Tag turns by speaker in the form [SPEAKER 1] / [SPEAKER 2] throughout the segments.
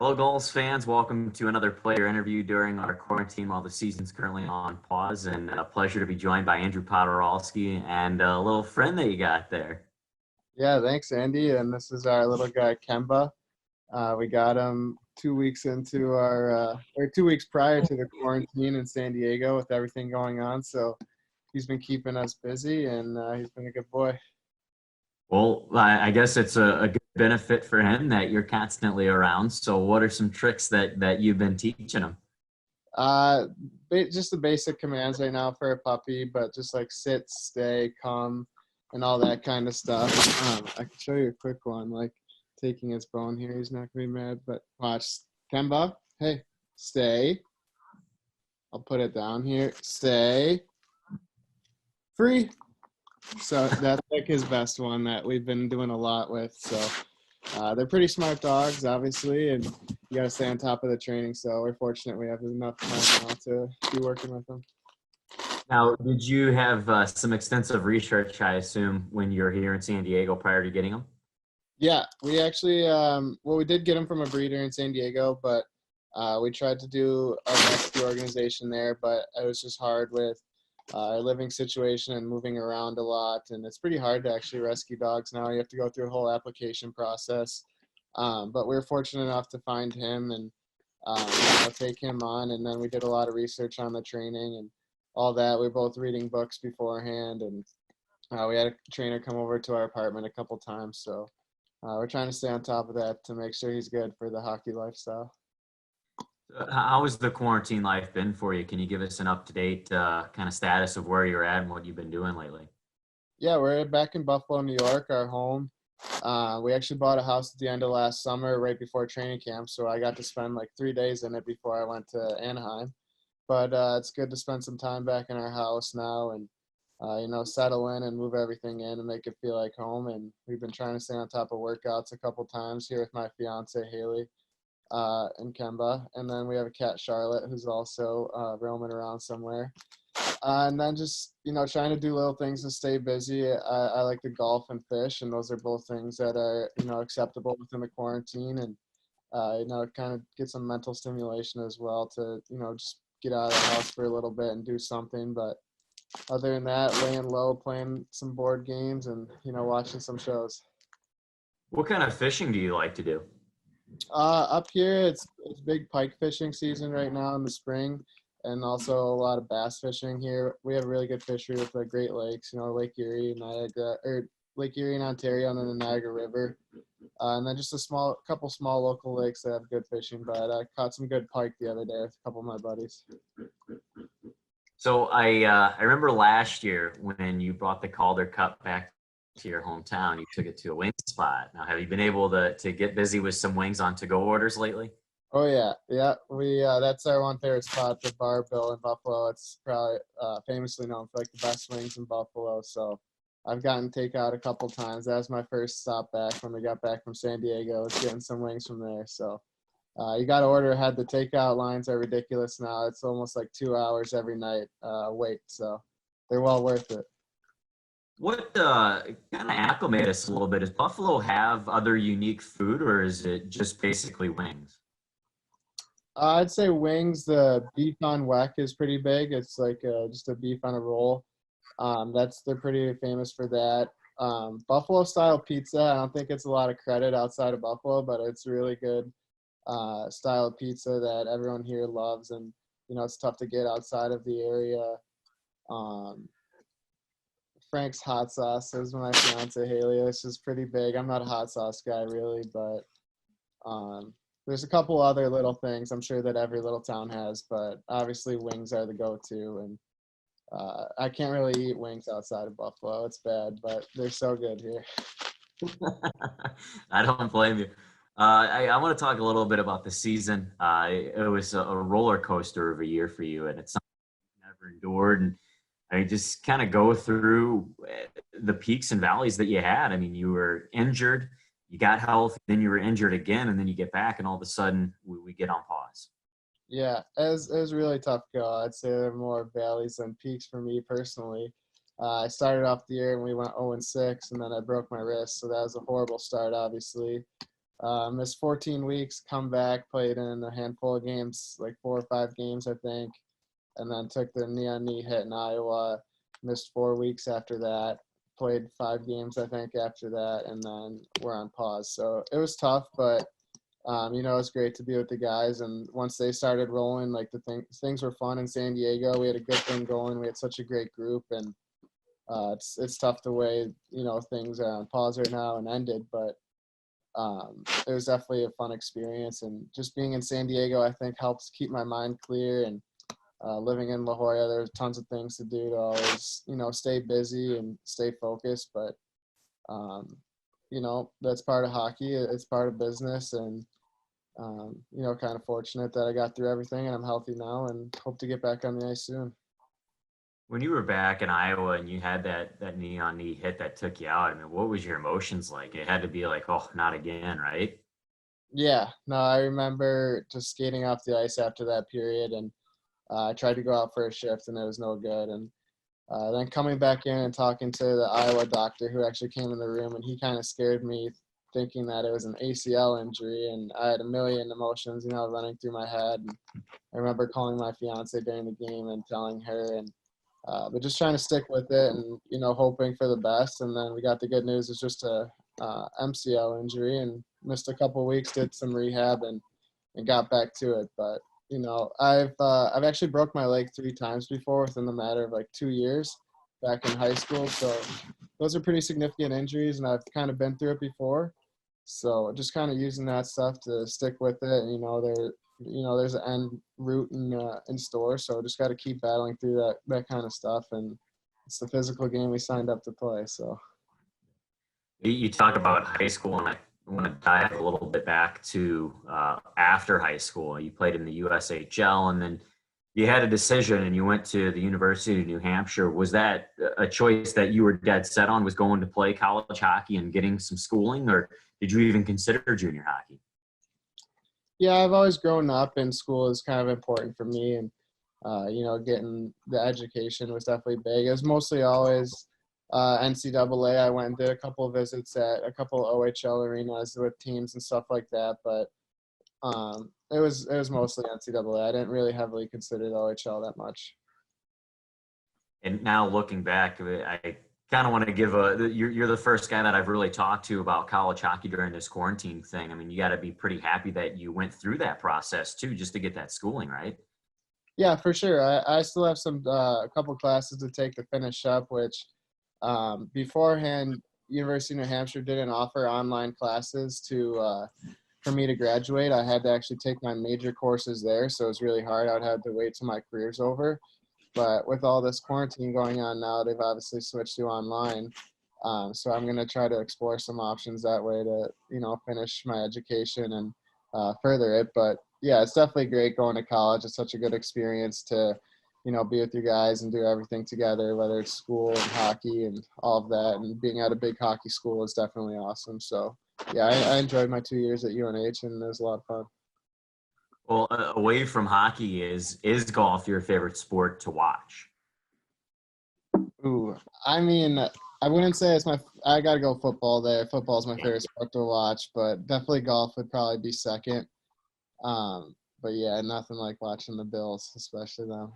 [SPEAKER 1] Hello, Gulls fans. Welcome to another player interview during our quarantine while the season's currently on pause. And a pleasure to be joined by Andrew Poturalski and a little friend that you got there.
[SPEAKER 2] Yeah, thanks, Andy. And this is our little guy, Kemba. We got him 2 weeks into or 2 weeks prior to the quarantine in San Diego with everything going on. So he's been keeping us busy, and he's been a good boy.
[SPEAKER 1] Well, I guess it's a good benefit for him that you're constantly around. So, what are some tricks that you've been teaching him?
[SPEAKER 2] Uh, just the basic commands right now for a puppy, but just like sit, stay, come, and all that kind of stuff. I can show you a quick one, like taking his bone here. He's not gonna be mad, but watch, Kemba. Hey, stay. I'll put it down here. Stay. Free. So that's like his best one that we've been doing a lot with. So they're pretty smart dogs, obviously, and you got to stay on top of the training. So we're fortunate we have enough time now to be working with them.
[SPEAKER 1] Now, did you have some extensive research, I assume, when you're here in San Diego prior to getting them?
[SPEAKER 2] Yeah, we actually, well, we did get them from a breeder in San Diego, but we tried to do a rescue organization there, but it was just hard with our living situation and moving around a lot. And it's pretty hard to actually rescue dogs now. You have to go through a whole application process. But we were fortunate enough to find him and take him on. And then we did a lot of research on the training and all that. We were both reading books beforehand, and we had a trainer come over to our apartment a couple times. So we're trying to stay on top of that to make sure he's good for the hockey lifestyle.
[SPEAKER 1] How has the quarantine life been for you? Can you give us an up-to-date kind of status of where you're at and what you've been doing lately?
[SPEAKER 2] Yeah, we're back in Buffalo, New York, our home. We actually bought a house at the end of last summer, right before training camp. So I got to spend like 3 days in it before I went to Anaheim. But it's good to spend some time back in our house now and, settle in and move everything in and make it feel like home. And we've been trying to stay on top of workouts a couple times here with my fiance, Haley, and Kemba. And then we have a cat, Charlotte, who's also roaming around somewhere. And then just, trying to do little things to stay busy. I like to golf and fish, and those are both things that are, acceptable within the quarantine. And, kind of get some mental stimulation as well to, just get out of the house for a little bit and do something. But other than that, laying low, playing some board games and, watching some shows.
[SPEAKER 1] What kind of fishing do you like to do?
[SPEAKER 2] Up here, it's big pike fishing season right now in the spring, and also a lot of bass fishing here. We have really good fishery with the Great Lakes, Lake Erie, Niagara, or Lake Erie in Ontario, and then the Niagara River, and then just couple small local lakes that have good fishing. But I caught some good pike the other day with a couple of my buddies.
[SPEAKER 1] So I remember last year when you brought the Calder Cup back to your hometown, you took it to a wing spot. Now, have you been able to get busy with some wings on to-go orders lately?
[SPEAKER 2] Oh yeah. We that's our one favorite spot, the Bar Bill in Buffalo. It's probably famously known for like the best wings in Buffalo. So I've gotten takeout a couple times. That was my first stop back when we got back from San Diego. Was getting some wings from there. So you got to order ahead. The takeout lines are ridiculous now. It's almost like 2 hours every night wait. So they're well worth it.
[SPEAKER 1] What kind of acclimate us a little bit? Does Buffalo have other unique food, or is it just basically wings?
[SPEAKER 2] I'd say wings. The beef on weck is pretty big. It's like just a beef on a roll. They're pretty famous for that. Buffalo style pizza. I don't think it's a lot of credit outside of Buffalo, but it's really good style of pizza that everyone here loves, and it's tough to get outside of the area. Um, Frank's hot sauce is my fiance Haley. It's just pretty big. I'm not a hot sauce guy really, but there's a couple other little things I'm sure that every little town has, but obviously wings are the go-to, and I can't really eat wings outside of Buffalo. It's bad, but they're so good here.
[SPEAKER 1] I don't blame you. I want to talk a little bit about the season. It was a roller coaster of a year for you, and it's something you've never endured. And I mean, just kind of go through the peaks and valleys that you had. I mean, you were injured, you got health, then you were injured again, and then you get back, and all of a sudden we get on pause.
[SPEAKER 2] Yeah, it was a really tough go. I'd say there are more valleys than peaks for me personally. I started off the year and we went 0-6, and then I broke my wrist, so that was a horrible start, obviously. Missed 14 weeks, come back, played in a handful of games, like 4 or 5 games, I think, and then took the knee-on-knee hit in Iowa, missed 4 weeks after that, played 5 games, I think, after that, and then we're on pause. So it was tough, but it was great to be with the guys. And once they started rolling, like things were fun in San Diego. We had a good thing going. We had such a great group, and it's tough the way things are on pause right now and ended. But it was definitely a fun experience, and just being in San Diego, I think, helps keep my mind clear. And living in La Jolla, there's tons of things to do to always stay busy and stay focused. But that's part of hockey. It's part of business, and kind of fortunate that I got through everything and I'm healthy now and hope to get back on the ice soon.
[SPEAKER 1] When you were back in Iowa and you had that knee on knee hit that took you out, I mean, what was your emotions like? It had to be like, oh, not again, right?
[SPEAKER 2] Yeah, no, I remember just skating off the ice after that period, and I tried to go out for a shift and it was no good. And then coming back in and talking to the Iowa doctor who actually came in the room, and he kind of scared me thinking that it was an ACL injury, and I had a million emotions, running through my head. And I remember calling my fiance during the game and telling her, and but just trying to stick with it and hoping for the best. And then we got the good news. It's just a MCL injury, and missed a couple of weeks, did some rehab, and got back to it. But I've actually broke my leg 3 times before within the matter of like 2 years back in high school. So those are pretty significant injuries, and I've kind of been through it before. So just kind of using that stuff to stick with it. And, there's an end route in store. So just got to keep battling through that kind of stuff. And it's the physical game we signed up to play. So.
[SPEAKER 1] You talk about high school, and I want to dive a little bit back to after high school. You played in the USHL, and then you had a decision, and you went to the University of New Hampshire. Was that a choice that you were dead set on, was going to play college hockey and getting some schooling, or did you even consider junior hockey?
[SPEAKER 2] Yeah, I've always grown up in school is kind of important for me, and getting the education was definitely big. It was mostly always NCAA. I went and did a couple of visits at a couple of OHL arenas with teams and stuff like that, but it was mostly NCAA. I didn't really heavily consider the OHL that much.
[SPEAKER 1] And now looking back, I kind of want to give you're the first guy that I've really talked to about college hockey during this quarantine thing. I mean, you got to be pretty happy that you went through that process too, just to get that schooling, right?
[SPEAKER 2] Yeah, for sure. I still have a couple classes to take to finish up, which beforehand, University of New Hampshire didn't offer online classes for me to graduate. I had to actually take my major courses there, so it was really hard. I would have to wait till my career's over. But with all this quarantine going on now, they've obviously switched to online. So I'm going to try to explore some options that way to, finish my education and further it. But yeah, it's definitely great going to college. It's such a good experience to, be with you guys and do everything together, whether it's school and hockey and all of that. And being at a big hockey school is definitely awesome. So yeah, I enjoyed my 2 years at UNH, and it was a lot of fun.
[SPEAKER 1] Well, away from hockey, is golf your favorite sport to watch?
[SPEAKER 2] Ooh, I mean, I wouldn't say it's I gotta go football there. Football's my favorite sport to watch, but definitely golf would probably be second. But yeah, nothing like watching the Bills, especially them.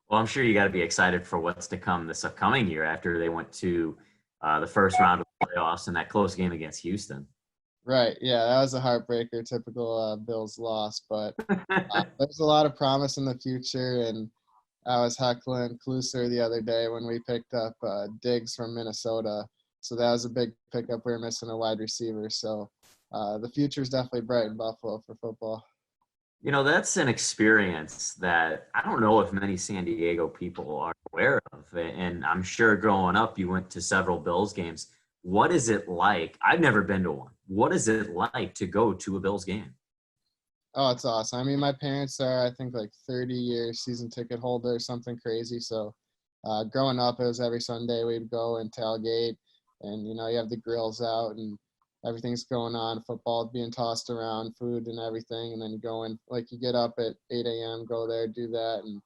[SPEAKER 1] Well, I'm sure you got to be excited for what's to come this upcoming year after they went to the first round of playoffs and that close game against Houston.
[SPEAKER 2] Right. Yeah, that was a heartbreaker, typical Bills loss. But there's a lot of promise in the future, and I was heckling Clousser the other day when we picked up Diggs from Minnesota. So that was a big pickup. We were missing a wide receiver. So the future is definitely bright in Buffalo for football.
[SPEAKER 1] That's an experience that I don't know if many San Diego people are aware of. And I'm sure growing up, you went to several Bills games. What is it like? I've never been to one. What is it like to go to a Bills game?
[SPEAKER 2] Oh, it's awesome. I mean, my parents are, I think, like 30-year season ticket holders, something crazy. So growing up, it was every Sunday we'd go and tailgate, and, you have the grills out and everything's going on, football being tossed around, food and everything. And then you go in, like you get up at 8 a.m., go there, do that, and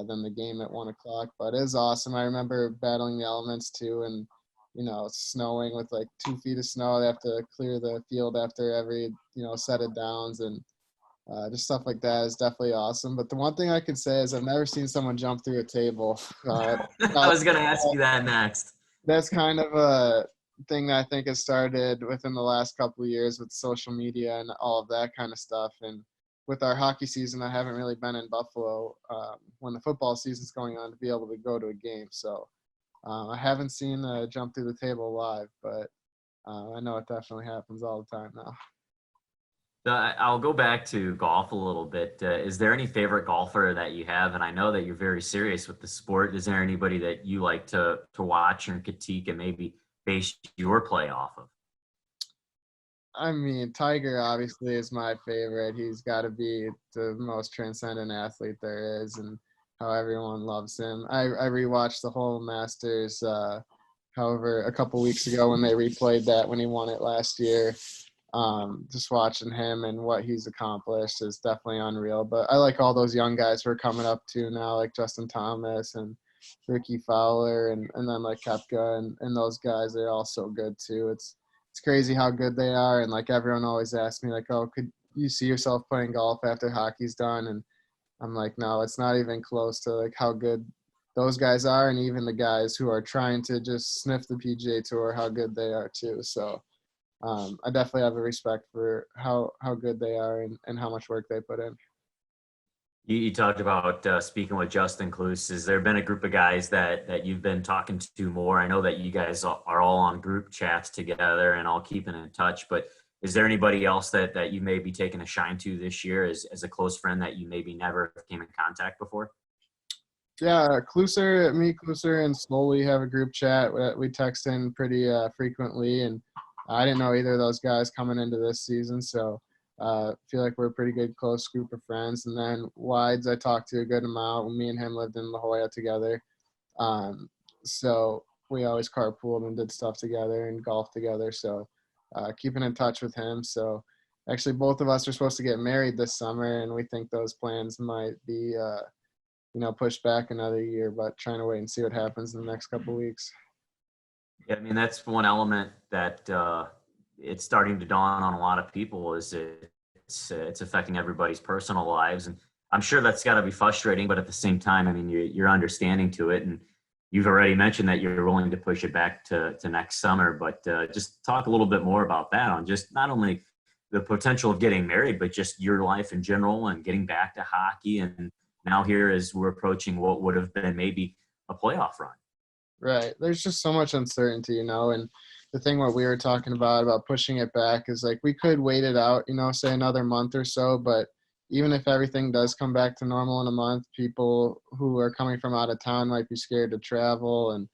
[SPEAKER 2] then the game at 1 o'clock. But it was awesome. I remember battling the elements too, and it's snowing with like 2 feet of snow. They have to clear the field after every, set of downs, and just stuff like that is definitely awesome. But the one thing I can say is I've never seen someone jump through a table.
[SPEAKER 1] I was going to ask you that next.
[SPEAKER 2] That's kind of a thing that I think has started within the last couple of years with social media and all of that kind of stuff. And with our hockey season, I haven't really been in Buffalo when the football season's going on to be able to go to a game. So I haven't seen jump through the table live, but I know it definitely happens all the time now.
[SPEAKER 1] I'll go back to golf a little bit. Is there any favorite golfer that you have? And I know that you're very serious with the sport. Is there anybody that you like to watch and critique and maybe base your play off of?
[SPEAKER 2] I mean, Tiger obviously is my favorite. He's got to be the most transcendent athlete there is, and how everyone loves him. I rewatched the whole Masters, however, a couple weeks ago when they replayed that when he won it last year. Just watching him and what he's accomplished is definitely unreal. But I like all those young guys who are coming up too now, like Justin Thomas and Ricky Fowler, and then like Koepka and those guys. They're all so good too. It's crazy how good they are. And like everyone always asks me, like, oh, could you see yourself playing golf after hockey's done? And I'm like, no, it's not even close to like how good those guys are, and even the guys who are trying to just sniff the PGA Tour, how good they are too. So I definitely have a respect for how good they are and how much work they put in.
[SPEAKER 1] You talked about speaking with Justin Cluse. Has there been a group of guys that you've been talking to more? I know that you guys are all on group chats together and all keeping in touch, but is there anybody else that you may be taking a shine to this year as a close friend that you maybe never came in contact before?
[SPEAKER 2] Yeah, Kluser, and Slowly have a group chat. We text in pretty frequently, and I didn't know either of those guys coming into this season, so feel like we're a pretty good close group of friends. And then Wides, I talked to a good amount. Me and him lived in La Jolla together, um, so we always carpooled and did stuff together and golf together. So keeping in touch with him. So actually, both of us are supposed to get married this summer, and we think those plans might be pushed back another year, but trying to wait and see what happens in the next couple of weeks.
[SPEAKER 1] Yeah, I mean, that's one element that it's starting to dawn on a lot of people is it's affecting everybody's personal lives. And I'm sure that's got to be frustrating, but at the same time, I mean, you're understanding to it. And you've already mentioned that you're willing to push it back to next summer, but just talk a little bit more about that on just not only the potential of getting married, but just your life in general and getting back to hockey. And now here as we're approaching what would have been maybe a playoff run.
[SPEAKER 2] Right. There's just so much uncertainty, and the thing what we were talking about pushing it back is like we could wait it out, say another month or so, but even if everything does come back to normal in a month, people who are coming from out of town might be scared to travel. And,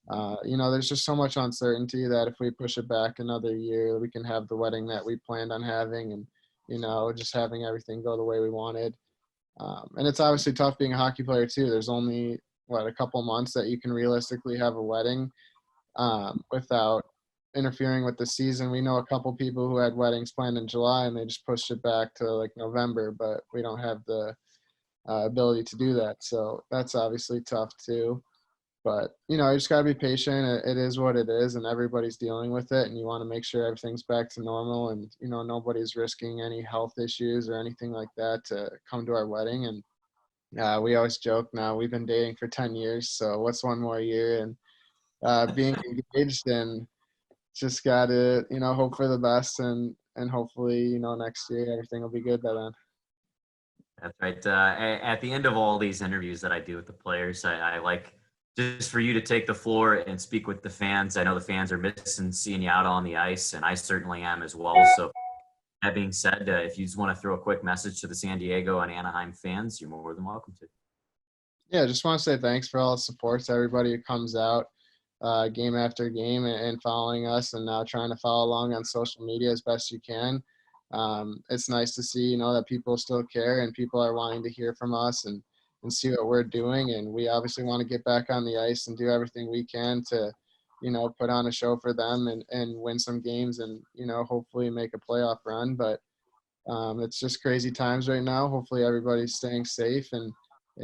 [SPEAKER 2] there's just so much uncertainty that if we push it back another year, we can have the wedding that we planned on having and, just having everything go the way we wanted. And it's obviously tough being a hockey player too. There's only a couple months that you can realistically have a wedding without interfering with the season. We know a couple people who had weddings planned in July and they just pushed it back to like November, but we don't have the ability to do that. So that's obviously tough too. But, you just got to be patient. It is what it is, and everybody's dealing with it. And you want to make sure everything's back to normal and, nobody's risking any health issues or anything like that to come to our wedding. And we always joke now we've been dating for 10 years. So what's one more year? And being engaged, and just got to, hope for the best and hopefully, next year everything will be good by then.
[SPEAKER 1] That's right. At the end of all these interviews that I do with the players, I like just for you to take the floor and speak with the fans. I know the fans are missing seeing you out on the ice, and I certainly am as well. So that being said, if you just want to throw a quick message to the San Diego and Anaheim fans, you're more than welcome to.
[SPEAKER 2] Yeah, just want to say thanks for all the support to everybody who comes out game after game and following us and now trying to follow along on social media as best you can. It's nice to see, that people still care and people are wanting to hear from us and see what we're doing. And we obviously want to get back on the ice and do everything we can to, put on a show for them and win some games and, hopefully make a playoff run. But it's just crazy times right now. Hopefully everybody's staying safe and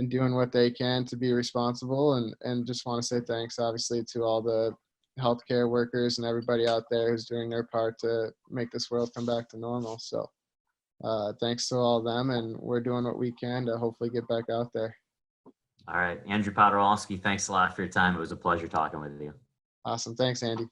[SPEAKER 2] doing what they can to be responsible. And just want to say thanks, obviously, to all the healthcare workers and everybody out there who's doing their part to make this world come back to normal. So thanks to all of them, and we're doing what we can to hopefully get back out there.
[SPEAKER 1] All right. Andrew Poturalski, thanks a lot for your time. It was a pleasure talking with you.
[SPEAKER 2] Awesome. Thanks, Andy.